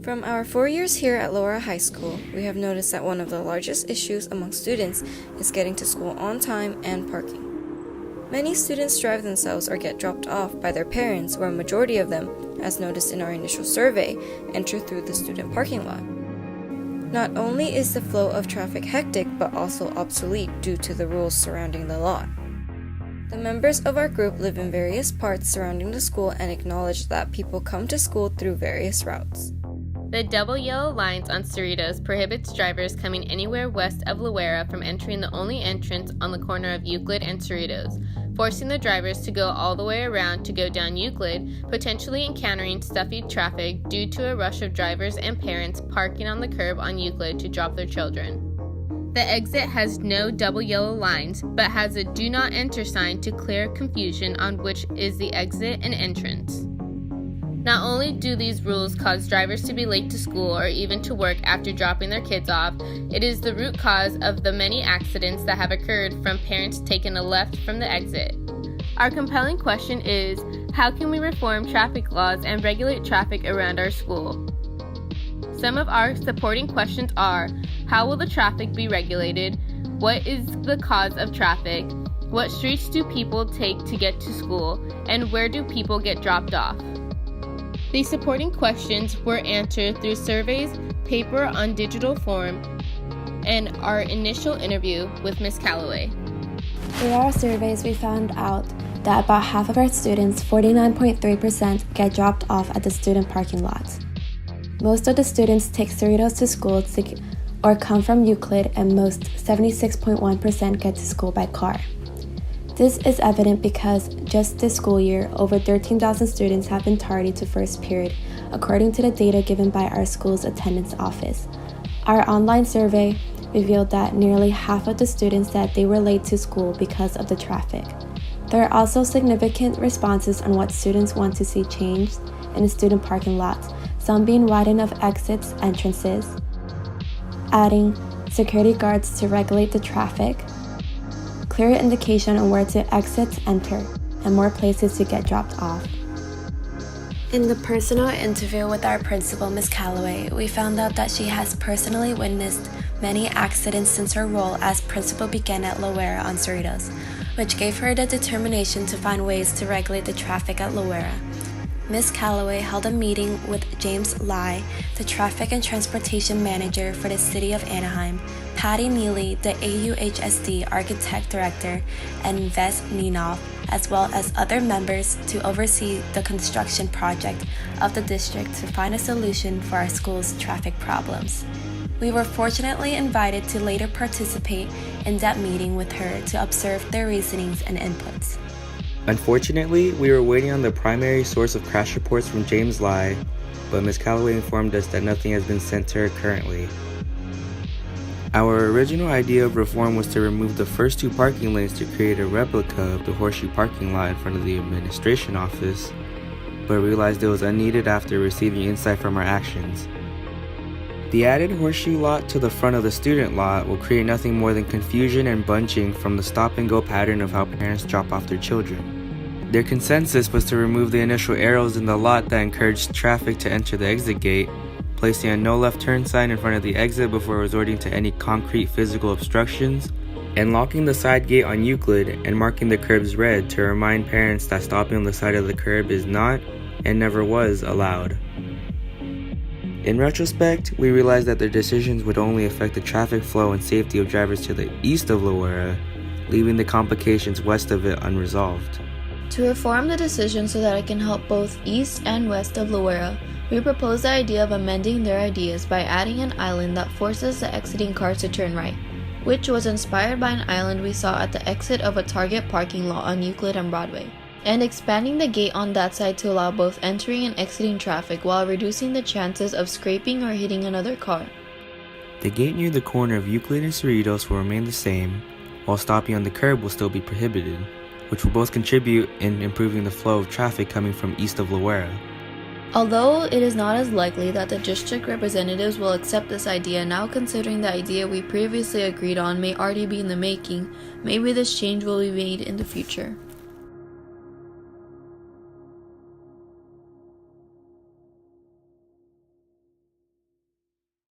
From our 4 years here at Loara High School, we have noticed that one of the largest issues among students is getting to school on time and parking. Many students drive themselves or get dropped off by their parents, where a majority of them, as noticed in our initial survey, enter through the student parking lot. Not only is the flow of traffic hectic, but also obsolete due to the rules surrounding the lot. The members of our group live in various parts surrounding the school and acknowledge that people come to school through various routes. The double yellow lines on Cerritos prohibits drivers coming anywhere west of Loara from entering the only entrance on the corner of Euclid and Cerritos, forcing the drivers to go all the way around to go down Euclid, potentially encountering stuffy traffic due to a rush of drivers and parents parking on the curb on Euclid to drop their children. The exit has no double yellow lines, but has a do not enter sign to clear confusion on which is the exit and entrance. Not only do these rules cause drivers to be late to school or even to work after dropping their kids off, it is the root cause of the many accidents that have occurred from parents taking a left from the exit. Our compelling question is, how can we reform traffic laws and regulate traffic around our school? Some of our supporting questions are, how will the traffic be regulated? What is the cause of traffic? What streets do people take to get to school? And where do people get dropped off? These supporting questions were answered through surveys, paper on digital form, and our initial interview with Ms. Calloway. Through our surveys, we found out that about half of our students, 49.3%, get dropped off at the student parking lot. Most of the students take Cerritos to school or come from Euclid, and most, 76.1%, get to school by car. This is evident because just this school year, over 13,000 students have been tardy to first period, according to the data given by our school's attendance office. Our online survey revealed that nearly half of the students said they were late to school because of the traffic. There are also significant responses on what students want to see changed in the student parking lots, some being widening of exits, entrances, adding security guards to regulate the traffic, clear indication on where to exit, enter, and more places to get dropped off. In the personal interview with our principal, Ms. Calloway, we found out that she has personally witnessed many accidents since her role as principal began at Loara on Cerritos, which gave her the determination to find ways to regulate the traffic at Loara. Ms. Calloway held a meeting with James Lai, the Traffic and Transportation Manager for the City of Anaheim, Patty Neely, the AUHSD Architect Director, and Ves Ninov, as well as other members, to oversee the construction project of the district to find a solution for our school's traffic problems. We were fortunately invited to later participate in that meeting with her to observe their reasonings and inputs. Unfortunately, we were waiting on the primary source of crash reports from James Lai, but Ms. Calloway informed us that nothing has been sent to her currently. Our original idea of reform was to remove the first two parking lanes to create a replica of the horseshoe parking lot in front of the administration office, but realized it was unneeded after receiving insight from our actions. The added horseshoe lot to the front of the student lot will create nothing more than confusion and bunching from the stop-and-go pattern of how parents drop off their children. Their consensus was to remove the initial arrows in the lot that encouraged traffic to enter the exit gate, placing a no left turn sign in front of the exit before resorting to any concrete physical obstructions, and locking the side gate on Euclid and marking the curbs red to remind parents that stopping on the side of the curb is not and never was allowed. In retrospect, we realized that their decisions would only affect the traffic flow and safety of drivers to the east of Loara, leaving the complications west of it unresolved. To reform the decision so that it can help both east and west of Loara, we proposed the idea of amending their ideas by adding an island that forces the exiting cars to turn right, which was inspired by an island we saw at the exit of a Target parking lot on Euclid and Broadway, and expanding the gate on that side to allow both entering and exiting traffic while reducing the chances of scraping or hitting another car. The gate near the corner of Euclid and Cerritos will remain the same, while stopping on the curb will still be prohibited, which will both contribute in improving the flow of traffic coming from east of Loara. Although it is not as likely that the district representatives will accept this idea now, considering the idea we previously agreed on may already be in the making, maybe this change will be made in the future.